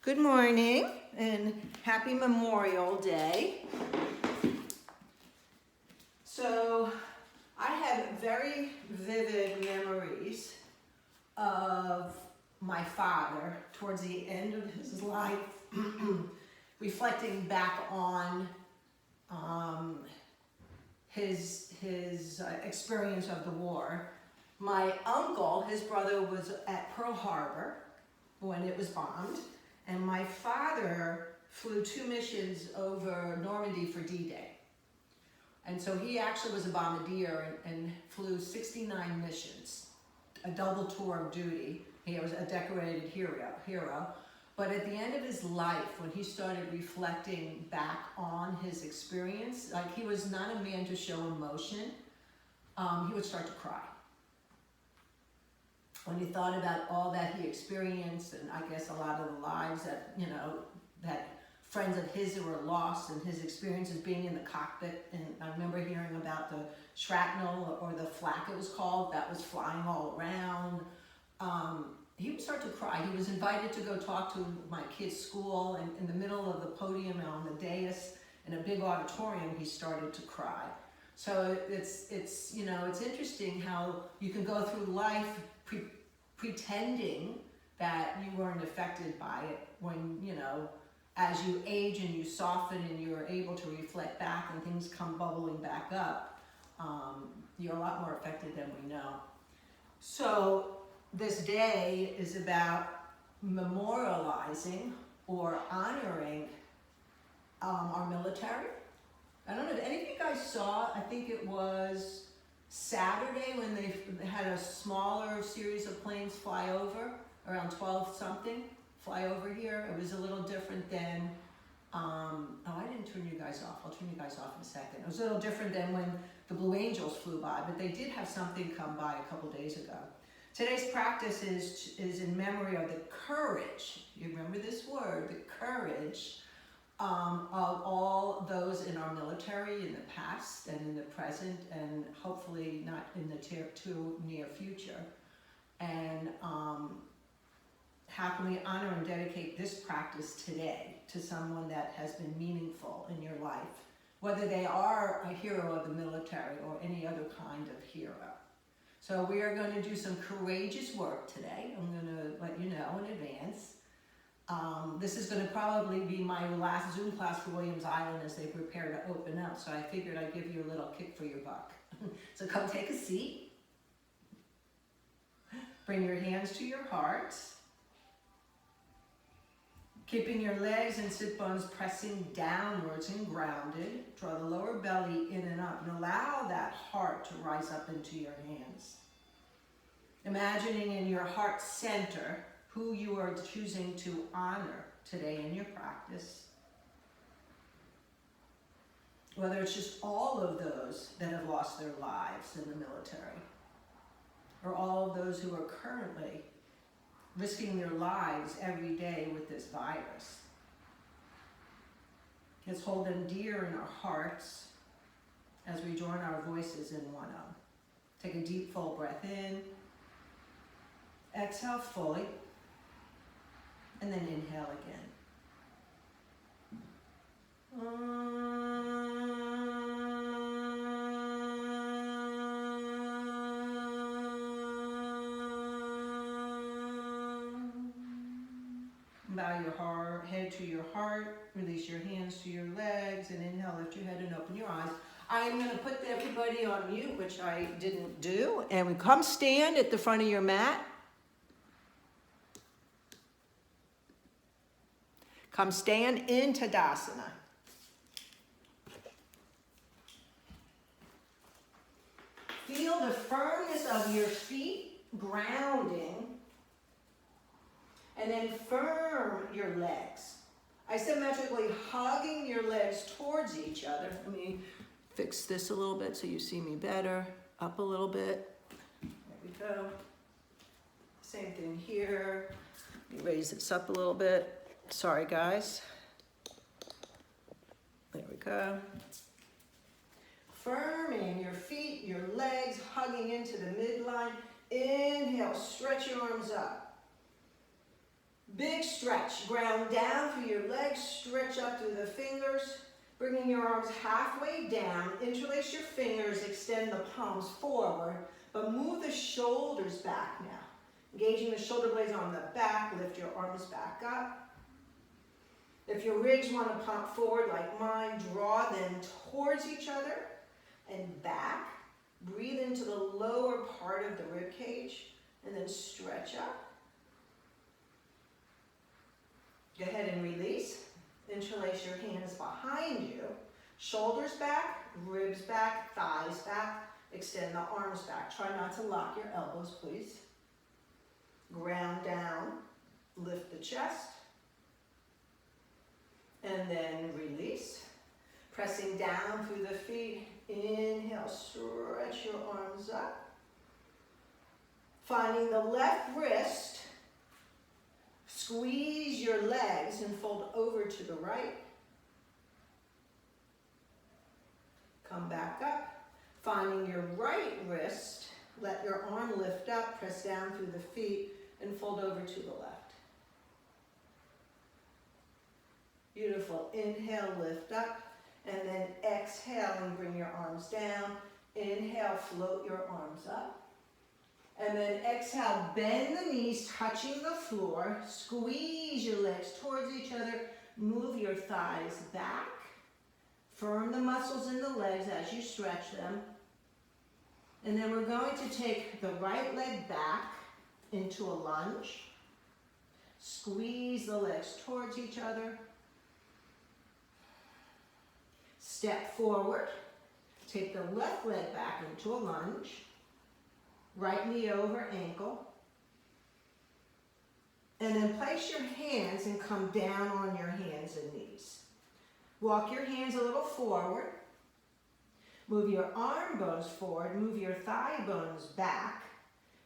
Good morning and happy Memorial Day. So I have very vivid memories of my father towards the end of his life, reflecting back on his experience of the war. My uncle, his brother, was at Pearl Harbor when it was bombed, and my father flew 2 missions over Normandy for D-Day. And so he actually was a bombardier and flew 69 missions, a double tour of duty. He was a decorated hero. But at the end of his life, when he started reflecting back on his experience, like, he was not a man to show emotion, he would start to cry. When he thought about all that he experienced, and I guess a lot of the lives that, that friends of his who were lost, and his experiences being in the cockpit. And I remember hearing about the shrapnel, or the flak it was called, that was flying all around. He would start to cry. He was invited to go talk to my kid's school, and in the middle of the podium on the dais in a big auditorium, he started to cry. So it's interesting how you can go through life pretending that you weren't affected by it when, as you age and you soften and you're able to reflect back and things come bubbling back up, you're a lot more affected than we know. So this day is about memorializing or honoring our military. I don't know if any of you guys saw, I think it was Saturday when they had a smaller series of planes fly over, around 12 something, fly over here. It was a little different than, I didn't turn you guys off. I'll turn you guys off in a second. It was a little different than when the Blue Angels flew by, but they did have something come by a couple days ago. Today's practice is in memory of the courage, you remember this word, the courage of all those in our military in the past and in the present, and hopefully not in the too near future. And how can we honor and dedicate this practice today to someone that has been meaningful in your life, whether they are a hero of the military or any other kind of hero. So we are going to do some courageous work today. I'm going to let you know in advance. This is going to probably be my last Zoom class for Williams Island as they prepare to open up, so I figured I'd give you a little kick for your buck. So come take a seat. Bring your hands to your heart. Keeping your legs and sit bones pressing downwards and grounded. Draw the lower belly in and up, and allow that heart to rise up into your hands. Imagining in your heart center who you are choosing to honor today in your practice. Whether it's just all of those that have lost their lives in the military, or all of those who are currently risking their lives every day with this virus. Let's hold them dear in our hearts as we join our voices in one of. Take a deep, full breath in. Exhale fully. And then inhale again. Bow your head to your heart, release your hands to your legs, and inhale, lift your head and open your eyes. I am going to put everybody on mute, which I didn't do, and we come stand at the front of your mat. Come stand in Tadasana. Feel the firmness of your feet grounding, and then firm your legs. Isometrically hugging your legs towards each other. Let me fix this a little bit so you see me better. Up a little bit. There we go. Same thing here. Let me raise this up a little bit. Sorry, guys. There we go. Firming your feet, your legs, hugging into the midline. Inhale, stretch your arms up. Big stretch. Ground down through your legs. Stretch up through the fingers. Bringing your arms halfway down. Interlace your fingers. Extend the palms forward. But move the shoulders back now. Engaging the shoulder blades on the back. Lift your arms back up. If your ribs want to pop forward like mine, draw them towards each other and back. Breathe into the lower part of the rib cage and then stretch up. Go ahead and release. Interlace your hands behind you. Shoulders back, ribs back, thighs back. Extend the arms back. Try not to lock your elbows, please. Ground down. Lift the chest. And then release. Pressing down through the feet. Inhale, stretch your arms up. Finding the left wrist. Squeeze your legs and fold over to the right. Come back up. Finding your right wrist. Let your arm lift up. Press down through the feet and fold over to the left. Beautiful. Inhale, lift up. And then exhale and bring your arms down. Inhale, float your arms up. And then exhale, bend the knees, touching the floor. Squeeze your legs towards each other. Move your thighs back. Firm the muscles in the legs as you stretch them. And then we're going to take the right leg back into a lunge. Squeeze the legs towards each other. Step forward. Take the left leg back into a lunge. Right knee over ankle. And then place your hands and come down on your hands and knees. Walk your hands a little forward. Move your arm bones forward. Move your thigh bones back.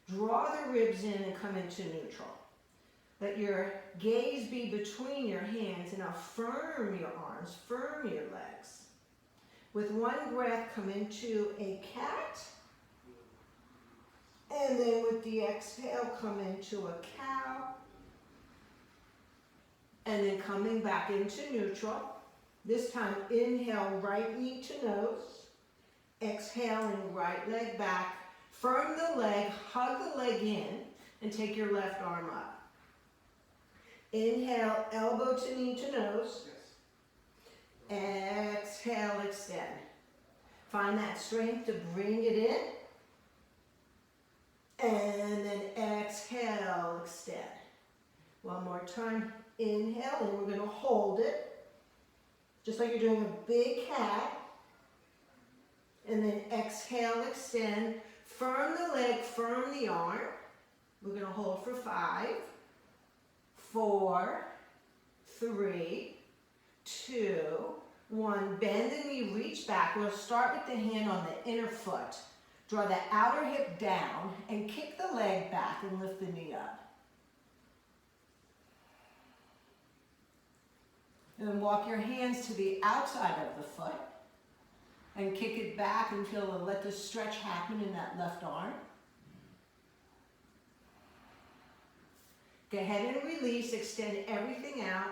Draw the ribs in and come into neutral. Let your gaze be between your hands and now firm your arms, firm your legs. With one breath, come into a cat. And then with the exhale, come into a cow. And then coming back into neutral. This time, inhale, right knee to nose. Exhaling, right leg back. Firm the leg, hug the leg in, and take your left arm up. Inhale, elbow to knee to nose. Exhale, extend. Find that strength to bring it in. And then exhale, extend. One more time. Inhale, and we're going to hold it. Just like you're doing a big cat. And then exhale, extend. Firm the leg, firm the arm. We're going to hold for 5, 4, 3, 2, 1. Bend the knee, reach back. We'll start with the hand on the inner foot. Draw the outer hip down and kick the leg back and lift the knee up. And then walk your hands to the outside of the foot and kick it back and let the stretch happen in that left arm. Go ahead and release, extend everything out,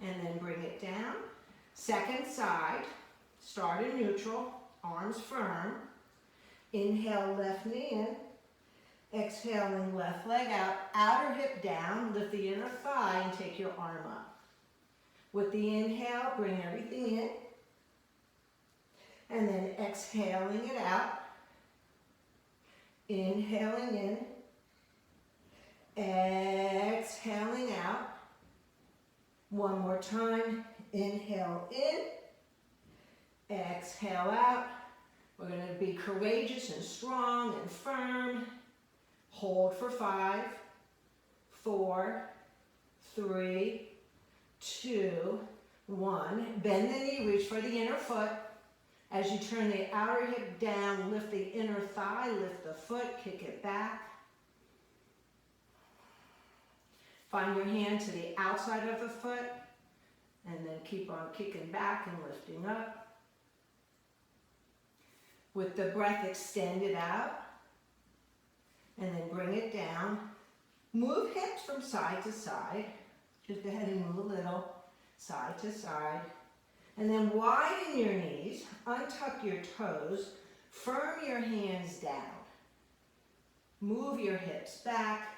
and then bring it down. Second side, start in neutral, arms firm. Inhale, left knee in. Exhaling, left leg out, outer hip down, lift the inner thigh and take your arm up. With the inhale, bring everything in. And then exhaling it out. Inhaling in. Exhaling out. One more time. Inhale in. Exhale out. We're going to be courageous and strong and firm. Hold for 5, 4, 3, 2, 1. Bend the knee, reach for the inner foot. As you turn the outer hip down, lift the inner thigh, lift the foot, kick it back. Find your hand to the outside of the foot, and then keep on kicking back and lifting up. With the breath, extend it out, and then bring it down. Move hips from side to side. Just go ahead and move a little, side to side. And then widen your knees, untuck your toes, firm your hands down. Move your hips back.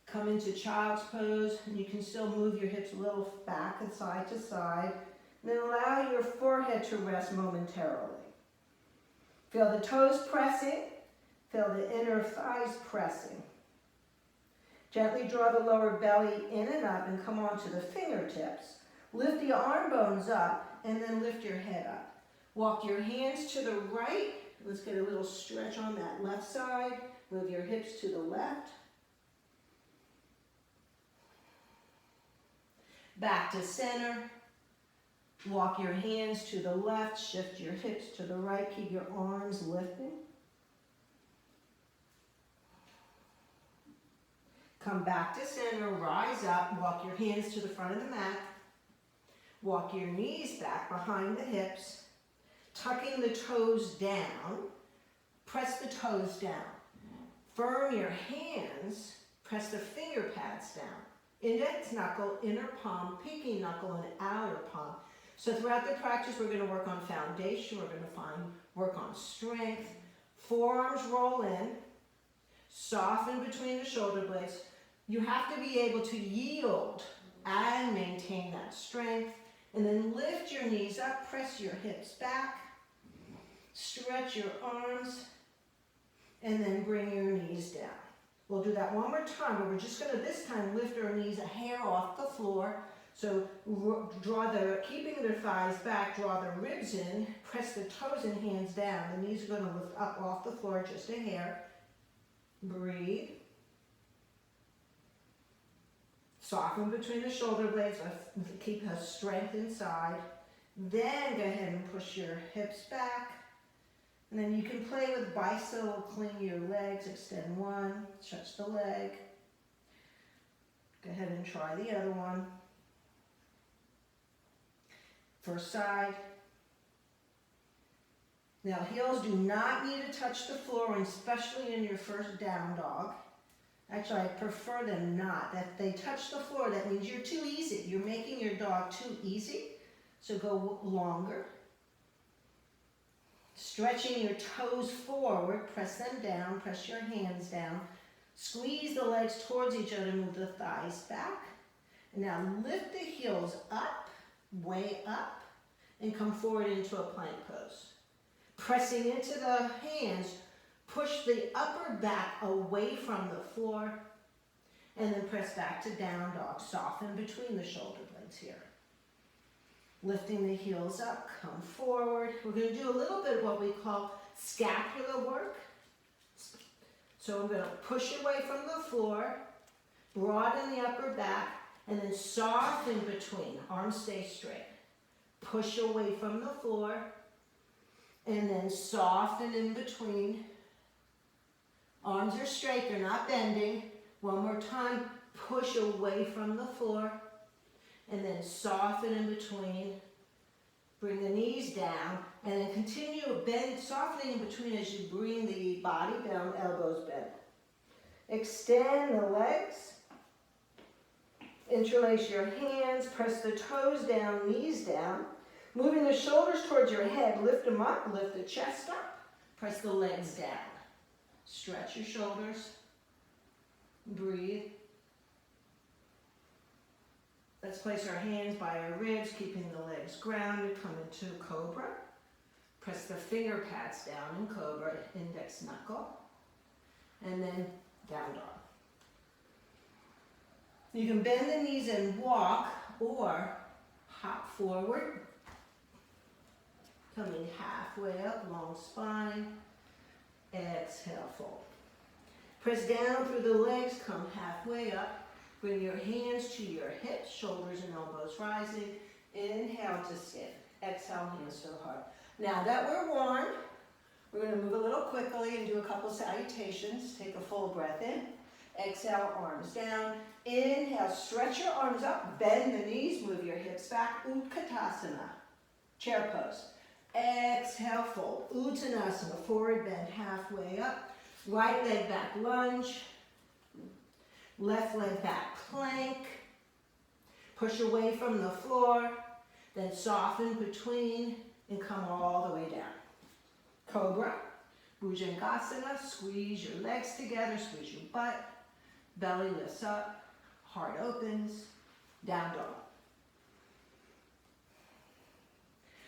Come into child's pose, and you can still move your hips a little back and side to side. And then allow your forehead to rest momentarily. Feel the toes pressing. Feel the inner thighs pressing. Gently draw the lower belly in and up and come onto the fingertips. Lift the arm bones up and then lift your head up. Walk your hands to the right. Let's get a little stretch on that left side. Move your hips to the left. Back to center. Walk your hands to the left. Shift your hips to the right. Keep your arms lifting. Come back to center, rise up, walk your hands to the front of the mat. Walk your knees back behind the hips, tucking the toes down. Press the toes down. Firm your hands, press the finger pads down. Index knuckle, inner palm, pinky knuckle, and outer palm. So throughout the practice, we're going to work on foundation, we're going to work on strength. Forearms roll in, soften between the shoulder blades. You have to be able to yield and maintain that strength. And then lift your knees up, press your hips back, stretch your arms, and then bring your knees down. We'll do that one more time, but we're just going to this time lift our knees a hair off the floor. So keeping their thighs back, draw the ribs in, press the toes and hands down. The knees are going to lift up off the floor just a hair. Breathe. Soften between the shoulder blades, keep a strength inside. Then go ahead and push your hips back. And then you can play with bicycle, clean your legs, extend one, stretch the leg. Go ahead and try the other one. First side. Now heels do not need to touch the floor, and especially in your first down dog. Actually, I prefer them not. That they touch the floor, that means you're too easy. You're making your dog too easy. So go longer. Stretching your toes forward, press them down, press your hands down. Squeeze the legs towards each other, move the thighs back. And now lift the heels up, way up, and come forward into a plank pose. Pressing into the hands, push the upper back away from the floor, and then press back to down dog. Soften between the shoulder blades here. Lifting the heels up, come forward. We're going to do a little bit of what we call scapular work. So I'm going to push away from the floor, broaden the upper back, and then soften between. Arms stay straight. Push away from the floor, and then soften in between. Arms are straight, they're not bending. One more time, push away from the floor, and then soften in between. Bring the knees down, and then continue softening in between as you bring the body down, elbows bent. Extend the legs. Interlace your hands, press the toes down, knees down. Moving the shoulders towards your head, lift them up, lift the chest up, press the legs down. Stretch your shoulders, breathe. Let's place our hands by our ribs, keeping the legs grounded. Come into Cobra. Press the finger pads down in Cobra, index knuckle, and then down dog. You can bend the knees and walk, or hop forward, coming halfway up, long spine. Exhale, fold. Press down through the legs, come halfway up. Bring your hands to your hips, shoulders and elbows rising. Inhale to skin. Exhale, hands to the heart. Now that we're warm, we're going to move a little quickly and do a couple salutations. Take a full breath in. Exhale, arms down. Inhale, stretch your arms up, bend the knees, move your hips back. Utkatasana, chair pose. Exhale, fold. Uttanasana, forward bend halfway up. Right leg back, lunge. Left leg back, plank. Push away from the floor, then soften between and come all the way down. Cobra, Bhujangasana, squeeze your legs together, squeeze your butt, belly lifts up, heart opens, down dog.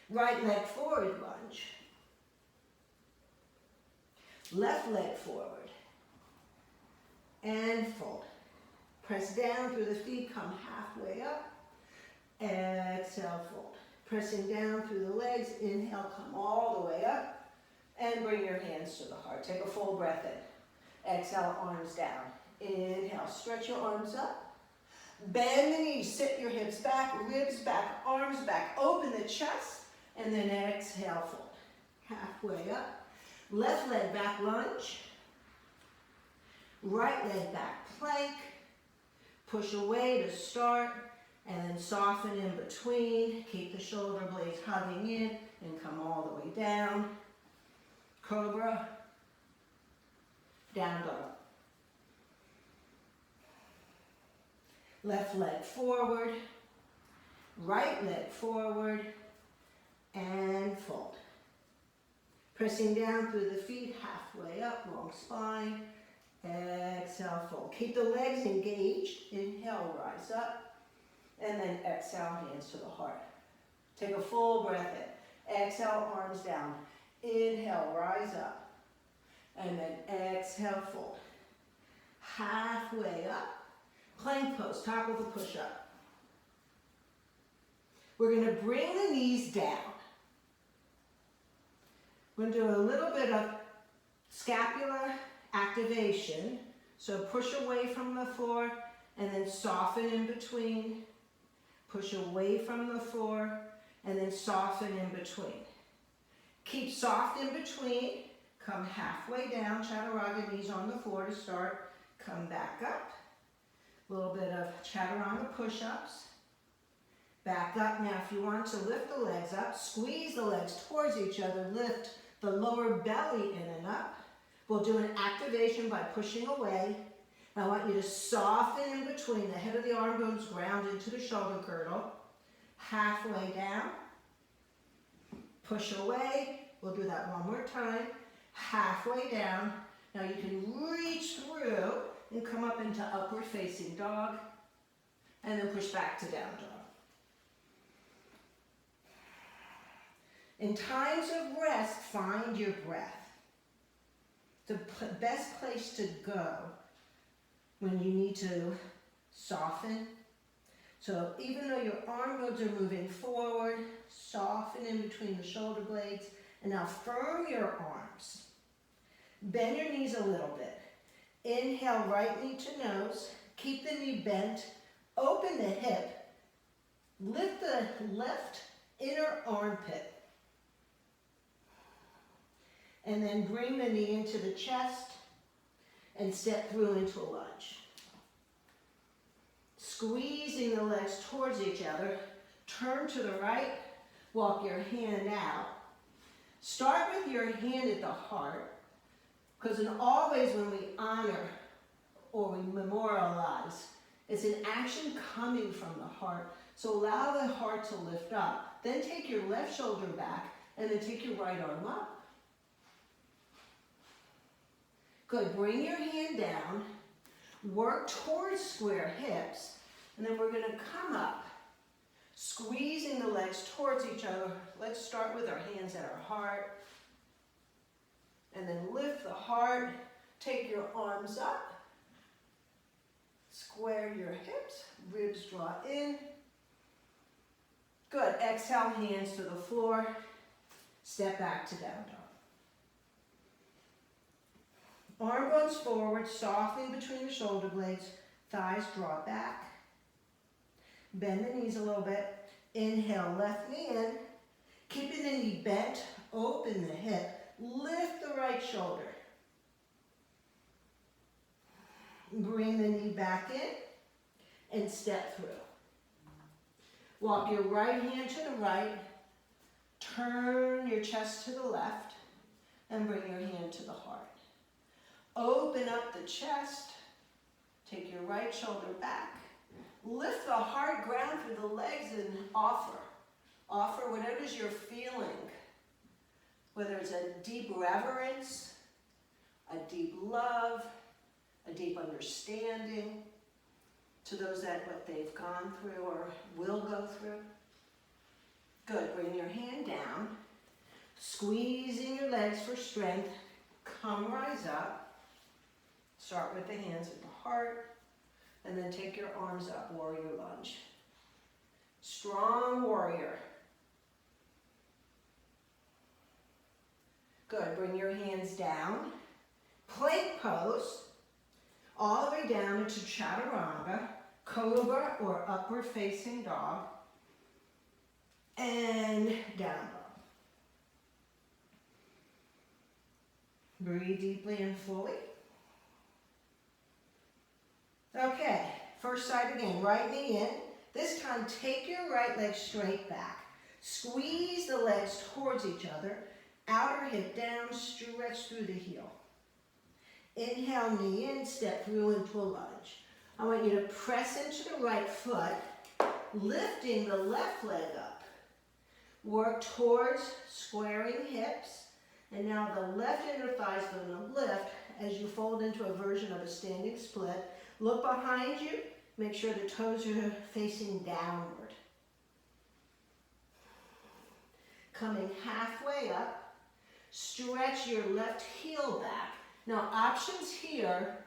Right leg forward lunge. Left leg forward. And fold. Press down through the feet, come halfway up. Exhale, fold. Pressing down through the legs, inhale, come all the way up. And bring your hands to the heart. Take a full breath in. Exhale, arms down. Inhale, stretch your arms up. Bend the knees, sit your hips back, ribs back, arms back. Open the chest, and then exhale, fold. Halfway up. Left leg back lunge. Right leg back plank. Push away to start, and then soften in between. Keep the shoulder blades hugging in, and come all the way down. Cobra. Down dog. Left leg forward. Right leg forward. And fold. Pressing down through the feet, halfway up, long spine. Exhale, fold. Keep the legs engaged. Inhale, rise up. And then exhale, hands to the heart. Take a full breath in. Exhale, arms down. Inhale, rise up. And then exhale, fold. Halfway up. Plank pose, top of the push-up. We're going to bring the knees down. We're going to do a little bit of scapular activation. So push away from the floor and then soften in between. Push away from the floor and then soften in between. Keep soft in between. Come halfway down, Chaturanga, knees on the floor to start. Come back up. A little bit of Chaturanga Push-Ups. Back up. Now if you want to lift the legs up, squeeze the legs towards each other, lift the lower belly in and up. We'll do an activation by pushing away. I want you to soften in between. The head of the arm bones ground into the shoulder girdle. Halfway down. Push away. We'll do that one more time. Halfway down. Now you can reach through and come up into upward facing dog. And then push back to down dog. In times of rest, find your breath. The best place to go when you need to soften. So even though your arm bones are moving forward, soften in between the shoulder blades. And now firm your arms. Bend your knees a little bit. Inhale, right knee to nose. Keep the knee bent. Open the hip. Lift the left inner armpit. And then bring the knee into the chest and step through into a lunge. Squeezing the legs towards each other. Turn to the right. Walk your hand out. Start with your hand at the heart, because in always when we honor or we memorialize, it's an action coming from the heart. So allow the heart to lift up. Then take your left shoulder back and then take your right arm up. Good, bring your hand down, work towards square hips, and then we're gonna come up, squeezing the legs towards each other. Let's start with our hands at our heart, and then lift the heart, take your arms up, square your hips, ribs draw in. Good, exhale, hands to the floor, step back to down dog. Arm bones forward, softening between the shoulder blades, thighs draw back. Bend the knees a little bit. Inhale, left knee in. Keeping the knee bent, open the hip. Lift the right shoulder. Bring the knee back in and step through. Walk your right hand to the right. Turn your chest to the left and bring your hand to the heart. Open up the chest. Take your right shoulder back. Lift the heart, ground through the legs, and offer. Offer whatever you're feeling. Whether it's a deep reverence, a deep love, a deep understanding to those that what they've gone through or will go through. Good, bring your hand down, squeezing your legs for strength, come rise up. Start with the hands at the heart, and then take your arms up, warrior lunge. Strong warrior. Good, bring your hands down, plank pose, all the way down into Chaturanga, Cobra or upward facing dog, and down dog. Breathe deeply and fully. Okay, first side again, right knee in. This time take your right leg straight back. Squeeze the legs towards each other, outer hip down, stretch through the heel. Inhale, knee in, step through into a lunge. I want you to press into the right foot, lifting the left leg up. Work towards squaring hips, and now the left inner thigh is going to lift as you fold into a version of a standing split. Look behind you, make sure the toes are facing downward. Coming halfway up, stretch your left heel back. Now options here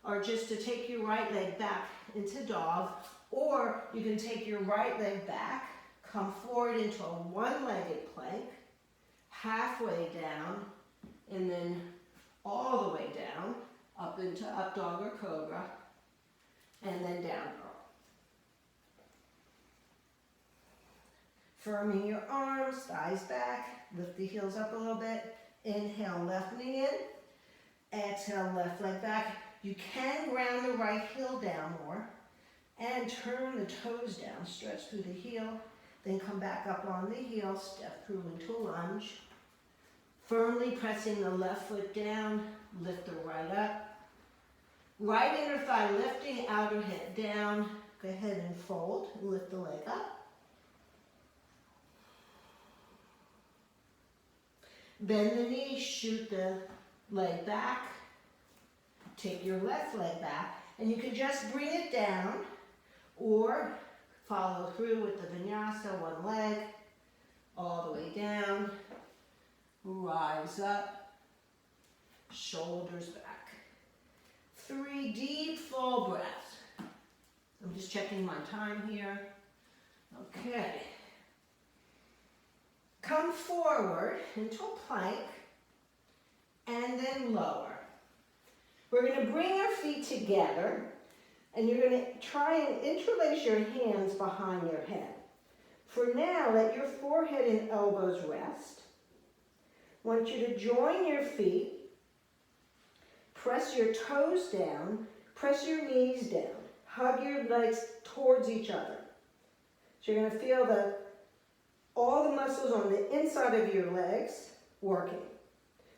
are just to take your right leg back into dog, or you can take your right leg back, come forward into a one-legged plank, halfway down, and then all the way down, up into up dog or cobra, and then down dog. Firming your arms, thighs back, lift the heels up a little bit. Inhale, left knee in. Exhale, left leg back. You can ground the right heel down more and turn the toes down, stretch through the heel, then come back up on the heel, step through into a lunge. Firmly pressing the left foot down, lift the right up. Right inner thigh lifting, outer hip down. Go ahead and fold and lift the leg up. Bend the knee, shoot the leg back. Take your left leg back, and you can just bring it down or follow through with the vinyasa, one leg, all the way down. Rise up, shoulders back. 3 deep, full breaths. I'm just checking my time here. Okay. Come forward into a plank and then lower. We're going to bring our feet together and you're going to try and interlace your hands behind your head. For now, let your forehead and elbows rest. I want you to join your feet, press your toes down, press your knees down, hug your legs towards each other. So you're going to feel all the muscles on the inside of your legs working.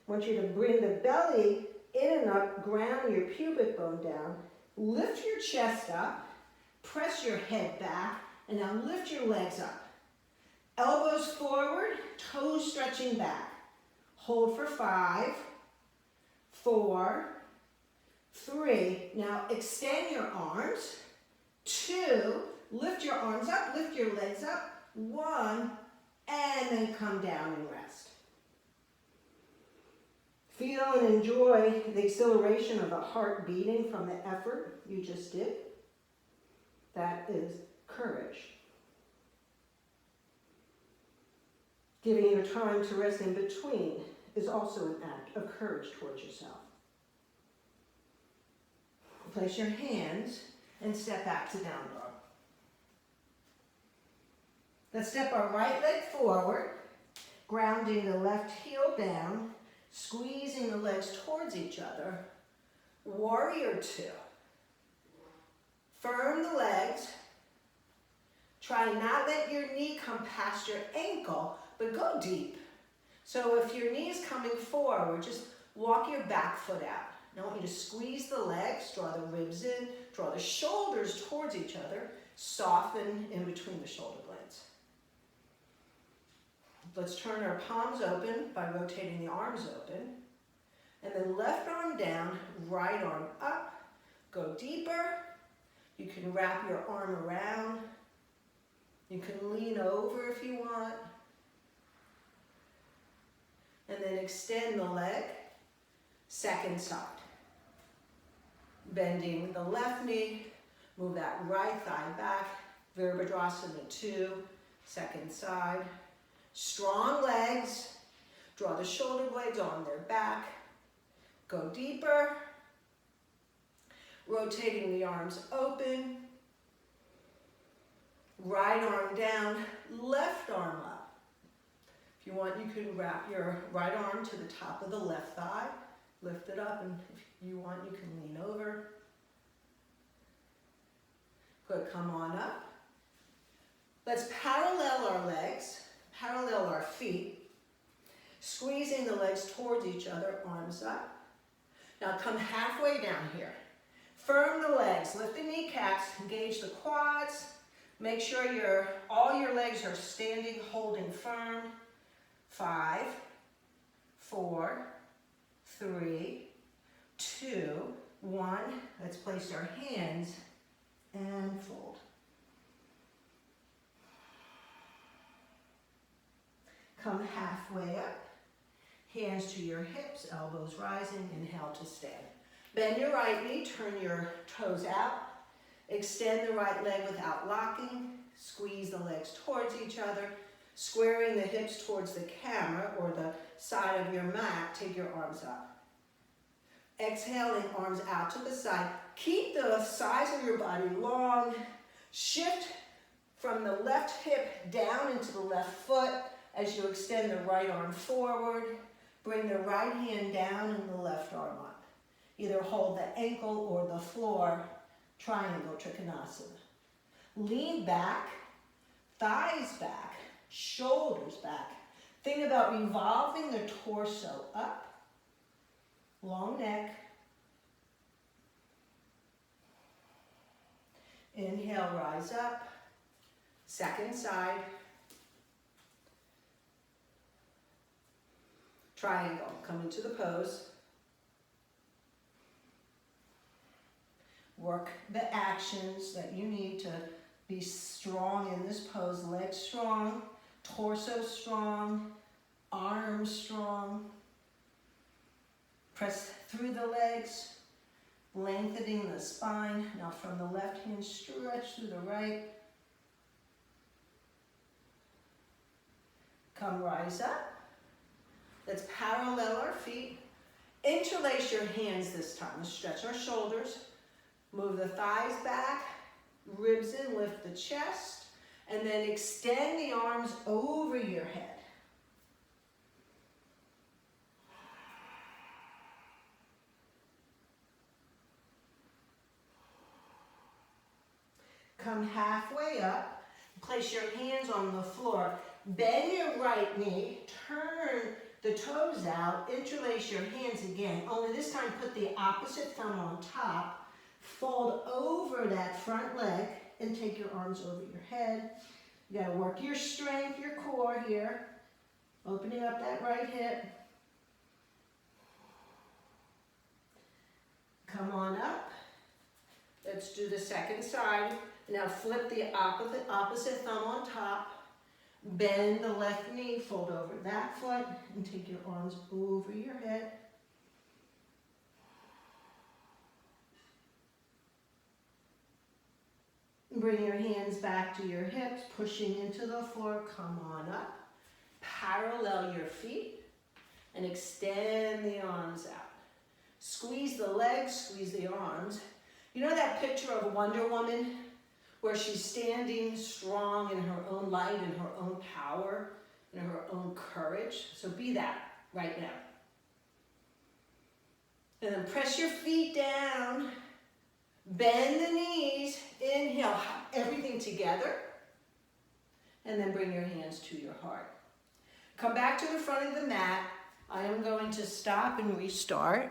I want you to bring the belly in and up, ground your pubic bone down, lift your chest up, press your head back, and now lift your legs up. Elbows forward, toes stretching back. Hold for 5, 4, 3. Now extend your arms. 2, lift your arms up, lift your legs up. 1, and then come down and rest. Feel and enjoy the exhilaration of the heart beating from the effort you just did. That is courage. Giving your time to rest in between is also an act of courage towards yourself. Place your hands and step back to down dog. Let's step our right leg forward, grounding the left heel down, squeezing the legs towards each other. Warrior 2. Firm the legs. Try not let your knee come past your ankle, but go deep. So if your knee is coming forward, just walk your back foot out. Now I want you to squeeze the legs, draw the ribs in, draw the shoulders towards each other, soften in between the shoulder blades. Let's turn our palms open by rotating the arms open. And then left arm down, right arm up. Go deeper. You can wrap your arm around. You can lean over if you want. And then extend the leg, second side. Bending the left knee, move that right thigh back, Virabhadrasana 2, second side. Strong legs, draw the shoulder blades on their back, go deeper, rotating the arms open, right arm down, left arm up. If you want, you can wrap your right arm to the top of the left thigh, lift it up, and if you want, you can lean over. Good, come on up. Let's parallel our legs, parallel our feet, squeezing the legs towards each other, arms up. Now come halfway down here. Firm the legs, lift the kneecaps, engage the quads. Make sure all your legs are standing, holding firm. 5, 4, 3, 2, 1. Let's place our hands and fold. Come halfway up. Hands to your hips, elbows rising, inhale to stand. Bend your right knee, turn your toes out. Extend the right leg without locking. Squeeze the legs towards each other. Squaring the hips towards the camera or the side of your mat, take your arms up. Exhaling, arms out to the side. Keep the size of your body long. Shift from the left hip down into the left foot as you extend the right arm forward. Bring the right hand down and the left arm up. Either hold the ankle or the floor, triangle Trikonasana. Lean back, thighs back, shoulders back. Think about revolving the torso up, long neck. Inhale, rise up, second side. Triangle, come into the pose. Work the actions that you need to be strong in this pose. Legs strong, torso strong, arms strong. Press through the legs, lengthening the spine. Now from the left hand, stretch through the right. Come rise up. Let's parallel our feet. Interlace your hands this time. Let's stretch our shoulders. Move the thighs back, ribs in, lift the chest, and then extend the arms over your head. Come halfway up, place your hands on the floor. Bend your right knee, turn the toes out, interlace your hands again. Only this time put the opposite thumb on top. Fold over that front leg and take your arms over your head. You gotta work your strength, your core here. Opening up that right hip. Come on up. Let's do the second side. Now flip the opposite thumb on top. Bend the left knee, fold over that foot, and take your arms over your head. Bring your hands back to your hips, pushing into the floor. Come on up. Parallel your feet and extend the arms out. Squeeze the legs, squeeze the arms. You know that picture of Wonder Woman where she's standing strong in her own light, in her own power, in her own courage? So be that right now. And then press your feet down. Bend the knees, inhale, everything together, and then bring your hands to your heart. Come back to the front of the mat. I am going to stop and restart.